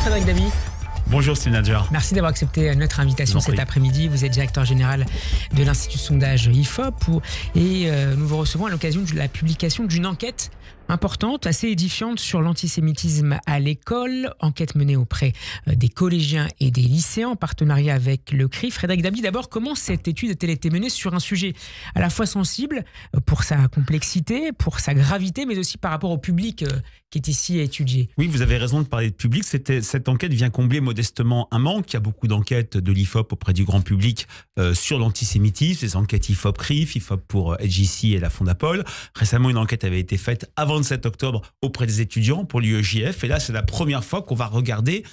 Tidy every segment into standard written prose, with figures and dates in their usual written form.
Frédéric Dabi. Bonjour Steve Nadjar. Merci d'avoir accepté notre invitation cet après-midi. Vous êtes directeur général de l'Institut de sondage IFOP et nous vous recevons à l'occasion de la publication d'une enquête importante, assez édifiante sur l'antisémitisme à l'école. Enquête menée auprès des collégiens et des lycéens en partenariat avec le CRI. Frédéric Dabi, d'abord, comment cette étude a-t-elle été menée sur un sujet à la fois sensible pour sa complexité, pour sa gravité, mais aussi par rapport au public qui est ici étudié? Oui, vous avez raison de parler de public. Cette enquête vient combler modestement un manque. Il y a beaucoup d'enquêtes de l'IFOP auprès du grand public sur l'antisémitisme, des enquêtes IFOP-CRIF, IFOP pour LGC et la Fondapol. Récemment, une enquête avait été faite avant le 7 octobre auprès des étudiants pour l'UEJF. Et là, c'est la première fois qu'on va regarder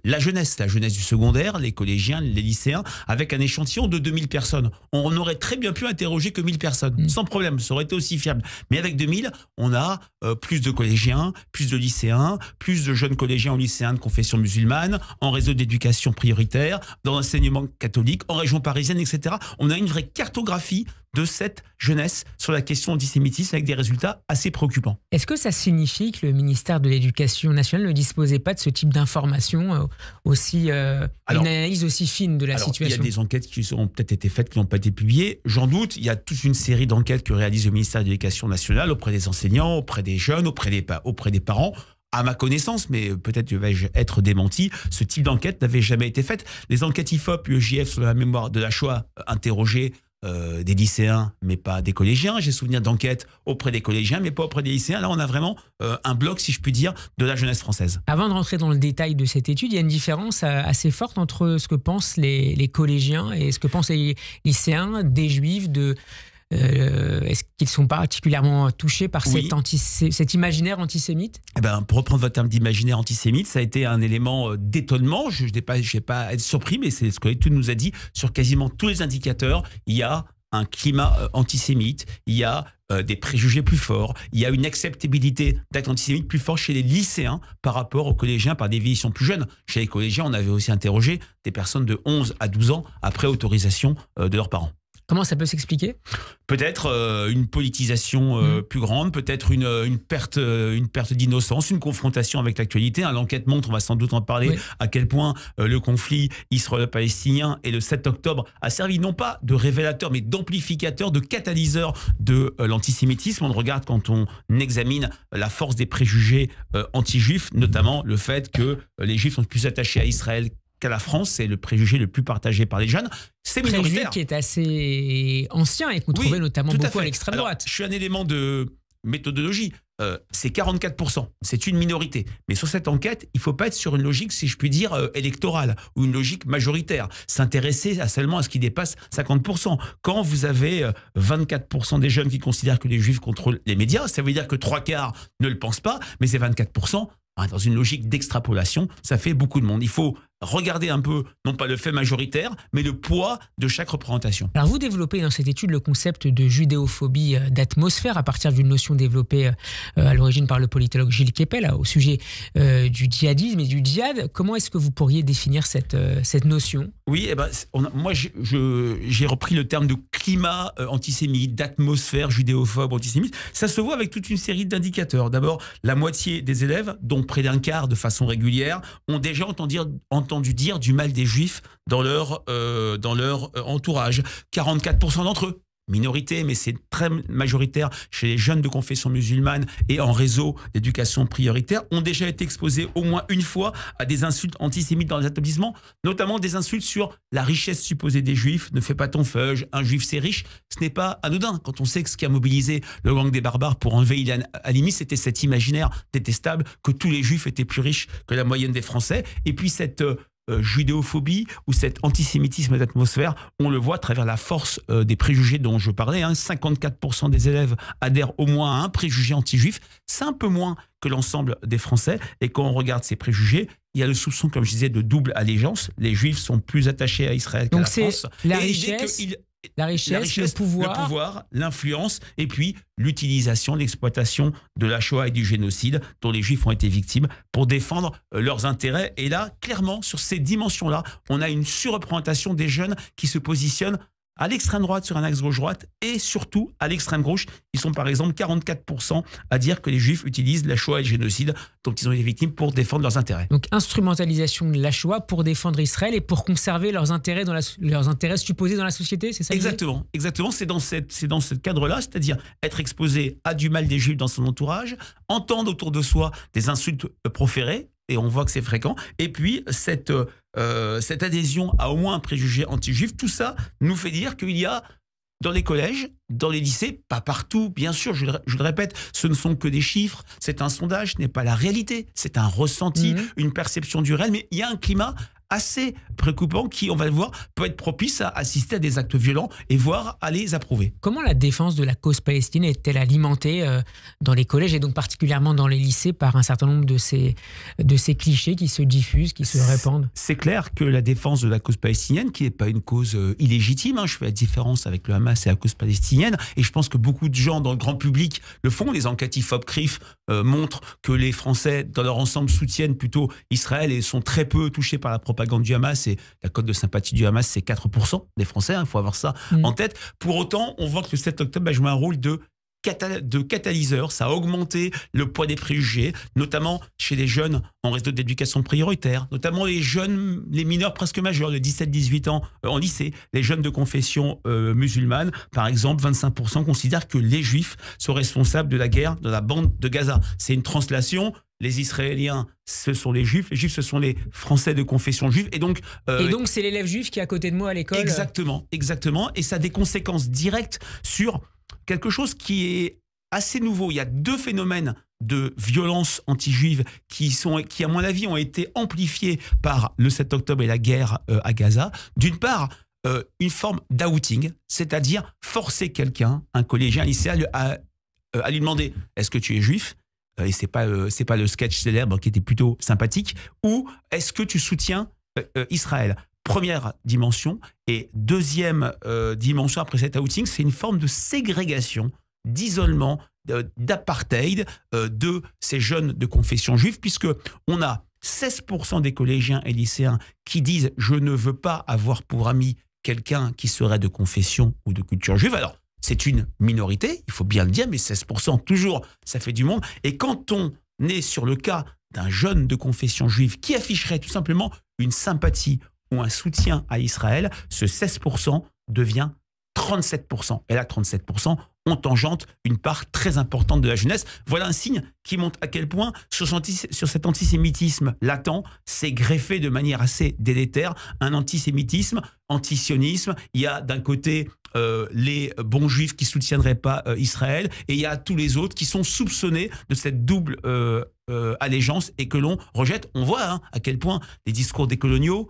la jeunesse du secondaire, les collégiens, les lycéens, avec un échantillon de 2000 personnes. On aurait très bien pu interroger que 1000 personnes, sans problème, ça aurait été aussi fiable. Mais avec 2000, on a plus de collégiens, plus de lycéens, plus de jeunes collégiens ou lycéens de confession musulmane, en réseau d'éducation prioritaire, dans l'enseignement catholique, en région parisienne, etc. On a une vraie cartographie de cette jeunesse sur la question antisémitisme avec des résultats assez préoccupants. Est-ce que ça signifie que le ministère de l'Éducation nationale ne disposait pas de ce type d'informations une analyse aussi fine de la situation? Il y a des enquêtes qui ont peut-être été faites, qui n'ont pas été publiées. J'en doute. Il y a toute une série d'enquêtes que réalise le ministère de l'Éducation nationale auprès des enseignants, auprès des jeunes, auprès des parents. À ma connaissance, mais peut-être vais-je être démenti, ce type d'enquête n'avait jamais été faite. Les enquêtes IFOP, UEJF sur la mémoire de la Shoah interrogeaient des lycéens, mais pas des collégiens. J'ai souvenir d'enquêtes auprès des collégiens, mais pas auprès des lycéens. Là, on a vraiment un bloc, si je puis dire, de la jeunesse française. Avant de rentrer dans le détail de cette étude, il y a une différence assez forte entre ce que pensent les collégiens et ce que pensent les lycéens des juifs est-ce qu'ils sont particulièrement touchés par cet imaginaire antisémite? Pour reprendre votre terme d'imaginaire antisémite, ça a été un élément d'étonnement. Je ne vais pas être surpris, mais c'est ce que l'étude nous a dit. Sur quasiment tous les indicateurs, il y a un climat antisémite, il y a des préjugés plus forts, il y a une acceptabilité d'actes antisémites plus forte chez les lycéens par rapport aux collégiens par des définitions plus jeunes. Chez les collégiens, on avait aussi interrogé des personnes de 11 à 12 ans après autorisation de leurs parents. Comment ça peut s'expliquer? Peut-être une politisation plus grande, peut-être une perte d'innocence, une confrontation avec l'actualité. L'enquête montre, on va sans doute en parler, à quel point le conflit israélo-palestinien et le 7 octobre a servi non pas de révélateur, mais d'amplificateur, de catalyseur de l'antisémitisme. On le regarde quand on examine la force des préjugés anti-juifs, notamment le fait que les juifs sont plus attachés à Israël qu'à la France. C'est le préjugé le plus partagé par les jeunes. C'est minoritaire. Préjugé qui est assez ancien et qu'on trouvait notamment beaucoup à l'extrême droite. Je suis un élément de méthodologie. C'est 44%. C'est une minorité. Mais sur cette enquête, il ne faut pas être sur une logique, si je puis dire, électorale ou une logique majoritaire. S'intéresser seulement à ce qui dépasse 50%. Quand vous avez 24% des jeunes qui considèrent que les juifs contrôlent les médias, ça veut dire que 3/4 ne le pensent pas, mais c'est 24%. Dans une logique d'extrapolation, ça fait beaucoup de monde. Il faut regarder un peu, non pas le fait majoritaire, mais le poids de chaque représentation. Alors vous développez dans cette étude le concept de judéophobie d'atmosphère à partir d'une notion développée à l'origine par le politologue Gilles Kepel au sujet du djihadisme et du djihad. Comment est-ce que vous pourriez définir cette notion? Oui, moi j'ai repris le terme de climat antisémite, d'atmosphère judéophobe antisémite. Ça se voit avec toute une série d'indicateurs. D'abord, la moitié des élèves, dont près d'un quart de façon régulière, ont déjà entendu dire du mal des juifs dans leur entourage. 44% d'entre eux, minorité, mais c'est très majoritaire chez les jeunes de confession musulmane et en réseau d'éducation prioritaire, ont déjà été exposés au moins une fois à des insultes antisémites dans les établissements, notamment des insultes sur la richesse supposée des juifs. Ne fais pas ton feuge, un juif c'est riche. Ce n'est pas anodin quand on sait que ce qui a mobilisé le gang des barbares pour enlever Ilan Halimi, c'était cet imaginaire détestable que tous les juifs étaient plus riches que la moyenne des Français. Et puis cette judéophobie ou cet antisémitisme d'atmosphère, on le voit à travers la force des préjugés dont je parlais. 54% des élèves adhèrent au moins à un préjugé anti-juif. C'est un peu moins que l'ensemble des Français. Et quand on regarde ces préjugés, il y a le soupçon, comme je disais, de double allégeance. Les juifs sont plus attachés à Israël qu'à la France. La richesse, le pouvoir, l'influence, et puis l'utilisation, l'exploitation de la Shoah et du génocide dont les Juifs ont été victimes pour défendre leurs intérêts. Et là, clairement, sur ces dimensions-là, on a une surreprésentation des jeunes qui se positionnent à l'extrême droite sur un axe gauche-droite et surtout à l'extrême gauche. Ils sont par exemple 44% à dire que les Juifs utilisent la Shoah et le génocide dont ils ont été victimes pour défendre leurs intérêts. Donc instrumentalisation de la Shoah pour défendre Israël et pour conserver leurs intérêts, leurs intérêts supposés dans la société, c'est ça? Exactement, c'est dans ce cadre-là, c'est-à-dire être exposé à du mal des Juifs dans son entourage, entendre autour de soi des insultes proférées, et on voit que c'est fréquent, et puis cette adhésion à au moins un préjugé anti-juif, tout ça nous fait dire qu'il y a dans les collèges, dans les lycées, pas partout, bien sûr, je le répète, ce ne sont que des chiffres, c'est un sondage, ce n'est pas la réalité, c'est un ressenti, une perception du réel, mais il y a un climat assez préoccupant qui, on va le voir, peut être propice à assister à des actes violents et voire à les approuver. Comment la défense de la cause palestinienne est-elle alimentée dans les collèges et donc particulièrement dans les lycées par un certain nombre de ces clichés qui se diffusent, qui se répandent? C'est clair que la défense de la cause palestinienne, qui n'est pas une cause illégitime, je fais la différence avec le Hamas et la cause palestinienne, et je pense que beaucoup de gens dans le grand public le font. Les enquêtes IFOP-CRIF montrent que les Français, dans leur ensemble, soutiennent plutôt Israël et sont très peu touchés par la propagande du Hamas, et la cote de sympathie du Hamas, c'est 4% des Français, il faut avoir ça en tête. Pour autant, on voit que le 7 octobre a joué un rôle de catalyseur, ça a augmenté le poids des préjugés, notamment chez les jeunes en réseau d'éducation prioritaire, notamment les mineurs presque majeurs, de 17-18 ans en lycée, les jeunes de confession musulmane, par exemple, 25% considèrent que les Juifs sont responsables de la guerre dans la bande de Gaza. C'est une translation. Les Israéliens, ce sont les Juifs ce sont les Français de confession juive. Et donc, c'est l'élève juif qui est à côté de moi à l'école. Exactement. Et ça a des conséquences directes sur quelque chose qui est assez nouveau. Il y a deux phénomènes de violence anti-juive qui, à mon avis, ont été amplifiés par le 7 octobre et la guerre à Gaza. D'une part, une forme d'outing, c'est-à-dire forcer quelqu'un, un collégien, un lycéen, à lui demander « Est-ce que tu es juif ?» Et c'est pas le sketch célèbre qui était plutôt sympathique, ou est-ce que tu soutiens Israël? Première dimension. Et deuxième dimension après cet outing, c'est une forme de ségrégation, d'isolement, d'apartheid de ces jeunes de confession juive, puisque on a 16% des collégiens et lycéens qui disent « je ne veux pas avoir pour ami quelqu'un qui serait de confession ou de culture juive ». Alors, c'est une minorité, il faut bien le dire, mais 16%, toujours, ça fait du monde. Et quand on est sur le cas d'un jeune de confession juive qui afficherait tout simplement une sympathie ou un soutien à Israël, ce 16% devient 37%. Et là, 37%, on tangente une part très importante de la jeunesse. Voilà un signe qui montre à quel point, sur cet antisémitisme latent, c'est greffé de manière assez délétère, un antisémitisme, antisionisme. Il y a d'un côté les bons juifs qui ne soutiendraient pas Israël, et il y a tous les autres qui sont soupçonnés de cette double allégeance et que l'on rejette. On voit à quel point les discours décoloniaux,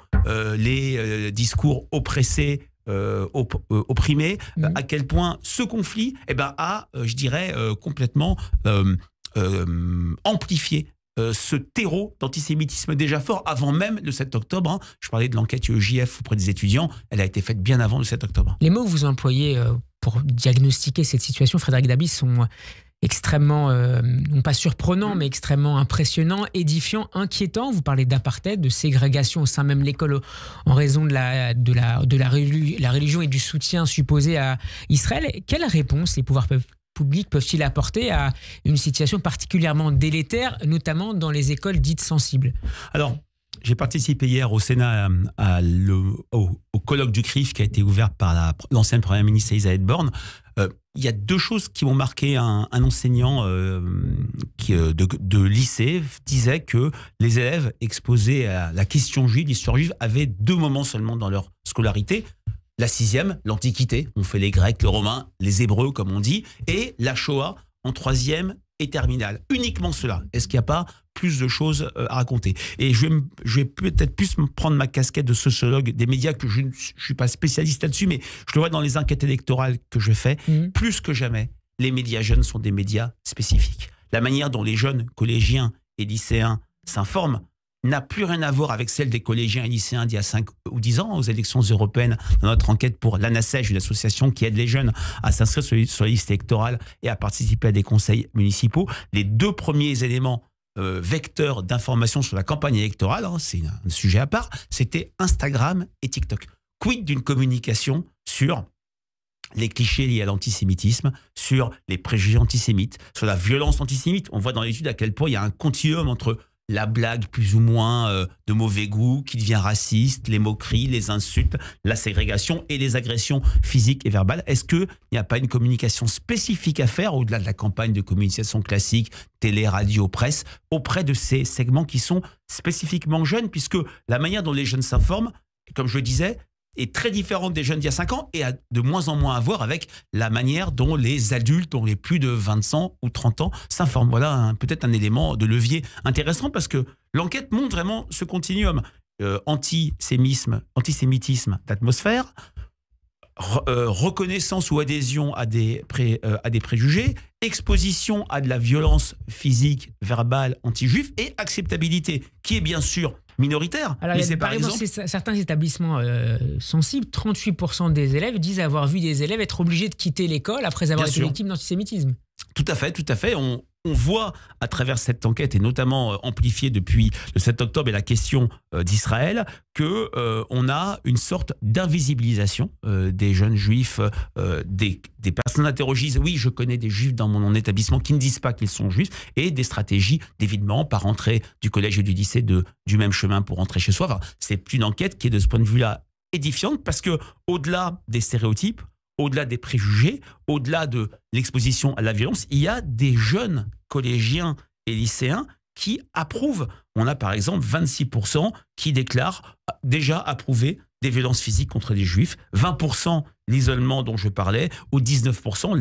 les discours oppressés, opprimés, à quel point ce conflit a, je dirais, complètement amplifié ce terreau d'antisémitisme déjà fort avant même le 7 octobre. Je parlais de l'enquête UEJF auprès des étudiants, elle a été faite bien avant le 7 octobre. Les mots que vous employez pour diagnostiquer cette situation, Frédéric Dabi, sont extrêmement, non pas surprenants, mais extrêmement impressionnants, édifiants, inquiétants. Vous parlez d'apartheid, de ségrégation au sein même de l'école en raison de la religion et du soutien supposé à Israël. Quelle réponse les pouvoirs publics peuvent-ils apporter à une situation particulièrement délétère, notamment dans les écoles dites sensibles? Alors, j'ai participé hier au Sénat au colloque du CRIF qui a été ouvert par l'ancienne première ministre Elisabeth Borne. Il y a deux choses qui m'ont marqué. Un enseignant de lycée disait que les élèves exposés à la question juive, l'histoire juive, avaient deux moments seulement dans leur scolarité. La 6e, l'Antiquité, on fait les Grecs, les Romains, les Hébreux comme on dit, et la Shoah en 3e et terminale. Uniquement cela. Est-ce qu'il n'y a pas plus de choses à raconter? Et je vais peut-être plus prendre ma casquette de sociologue des médias, que je ne suis pas spécialiste là-dessus, mais je le vois dans les enquêtes électorales que je fais. Plus que jamais, les médias jeunes sont des médias spécifiques. La manière dont les jeunes collégiens et lycéens s'informent n'a plus rien à voir avec celle des collégiens et lycéens d'il y a 5 ou 10 ans aux élections européennes. Dans notre enquête pour l'ANASEJ, une association qui aide les jeunes à s'inscrire sur les listes électorales et à participer à des conseils municipaux, les deux premiers éléments vecteurs d'information sur la campagne électorale, c'est un sujet à part, c'était Instagram et TikTok. Quid d'une communication sur les clichés liés à l'antisémitisme, sur les préjugés antisémites, sur la violence antisémite. On voit dans l'étude à quel point il y a un continuum entre la blague plus ou moins de mauvais goût qui devient raciste, les moqueries, les insultes, la ségrégation et les agressions physiques et verbales. Est-ce qu'il n'y a pas une communication spécifique à faire, au-delà de la campagne de communication classique, télé, radio, presse, auprès de ces segments qui sont spécifiquement jeunes, puisque la manière dont les jeunes s'informent, comme je le disais, est très différente des jeunes d'il y a 5 ans et a de moins en moins à voir avec la manière dont les adultes, dont les plus de 20 ans ou 30 ans s'informent. Voilà peut-être un élément de levier intéressant parce que l'enquête montre vraiment ce continuum antisémitisme d'atmosphère, reconnaissance ou adhésion à des préjugés, exposition à de la violence physique, verbale, anti-juif et acceptabilité, qui est bien sûr minoritaire. Alors, il y a par exemple certains établissements sensibles, 38% des élèves disent avoir vu des élèves être obligés de quitter l'école après avoir été victimes d'antisémitisme. Tout à fait, tout à fait. On voit à travers cette enquête, et notamment amplifiée depuis le 7 octobre et la question d'Israël, qu'on a une sorte d'invisibilisation des jeunes juifs, des personnes interrogées. Oui, je connais des juifs dans mon établissement qui ne disent pas qu'ils sont juifs, et des stratégies d'évitement par entrée du collège et du lycée du même chemin pour rentrer chez soi. Enfin, c'est une enquête qui est de ce point de vue-là édifiante parce que au-delà des stéréotypes, au-delà des préjugés, au-delà de l'exposition à la violence, il y a des jeunes collégiens et lycéens qui approuvent. On a par exemple 26% qui déclarent déjà approuver des violences physiques contre les juifs, 20% l'isolement dont je parlais, ou 19%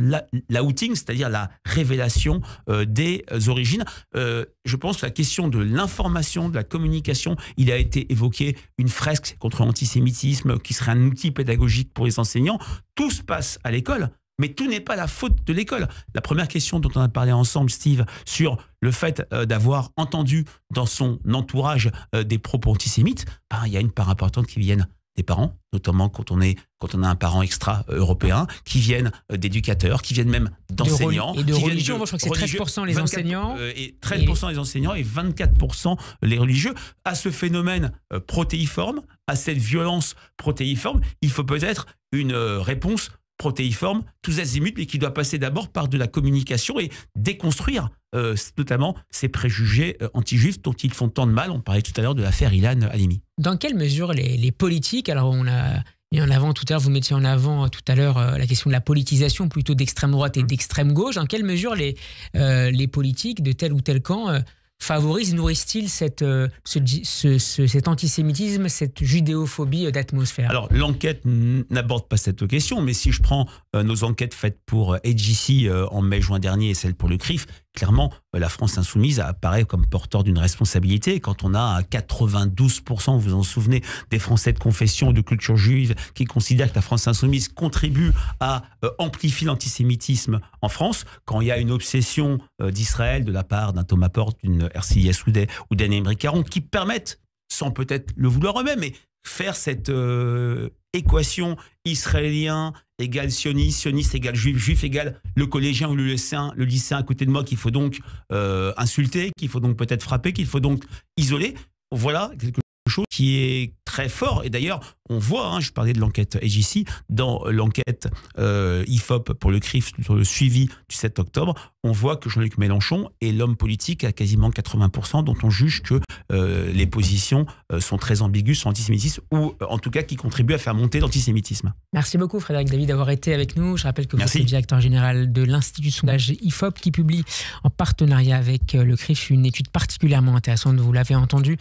l'outing, c'est-à-dire la révélation des origines. Je pense que la question de l'information, de la communication, il a été évoqué une fresque contre l'antisémitisme qui serait un outil pédagogique pour les enseignants. Tout se passe à l'école. Mais tout n'est pas la faute de l'école. La première question dont on a parlé ensemble, Steve, sur le fait d'avoir entendu dans son entourage des propos antisémites, il y a une part importante qui viennent des parents, notamment quand on a un parent extra-européen, qui viennent d'éducateurs, qui viennent même d'enseignants. Et de religions, moi je crois que c'est 13% les enseignants. Et 13% les enseignants et 24% les religieux. À ce phénomène protéiforme, à cette violence protéiforme, il faut peut-être une réponse protéiforme, tous azimuts, mais qui doit passer d'abord par de la communication et déconstruire notamment ces préjugés anti-juifs dont ils font tant de mal. On parlait tout à l'heure de l'affaire Ilan Halimi. Dans quelle mesure les politiques, alors on a mis en avant tout à l'heure, vous mettiez en avant tout à l'heure la question de la politisation plutôt d'extrême droite et d'extrême gauche, dans quelle mesure les politiques de tel ou tel camp favorisent, nourrissent-ils cet antisémitisme, cette judéophobie d'atmosphère? Alors, l'enquête n'aborde pas cette question, mais si je prends nos enquêtes faites pour AGC en mai-juin dernier et celle pour le CRIF, clairement, la France insoumise apparaît comme porteur d'une responsabilité. Quand on a 92%, vous vous en souvenez, des Français de confession ou de culture juive qui considèrent que la France insoumise contribue à amplifier l'antisémitisme en France, quand il y a une obsession d'Israël de la part d'un Thomas Porte, d'une Ercille Yassoudet ou d'Anne-Emeric Caron, qui permettent, sans peut-être le vouloir eux-mêmes, mais faire cette équation israélien égale sioniste, sioniste égale juif, juif égale le collégien ou le lycéen à côté de moi qu'il faut donc insulter, qu'il faut donc peut-être frapper, qu'il faut donc isoler. Voilà quelque chose qui est très fort. Et d'ailleurs, on voit, je parlais de l'enquête AGC, dans l'enquête IFOP pour le CRIF sur le suivi du 7 octobre, on voit que Jean-Luc Mélenchon est l'homme politique à quasiment 80% dont on juge que les positions sont très ambiguës sur l'antisémitisme ou en tout cas qui contribuent à faire monter l'antisémitisme. Merci beaucoup Frédéric David d'avoir été avec nous. Je rappelle que vous êtes le directeur général de l'Institut de sondage IFOP qui publie en partenariat avec le CRIF une étude particulièrement intéressante, vous l'avez entendu,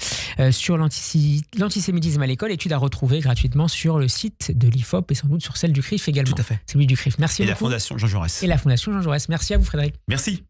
sur l'antisémitisme à l'école, étude à retrouver gratuitement sur le site de l'IFOP et sans doute sur celle du CRIF également. Tout à fait. Celui du CRIF. Merci beaucoup. Et la Fondation Jean Jaurès. Et la Fondation Jean Jaurès. Merci à vous Frédéric. Merci.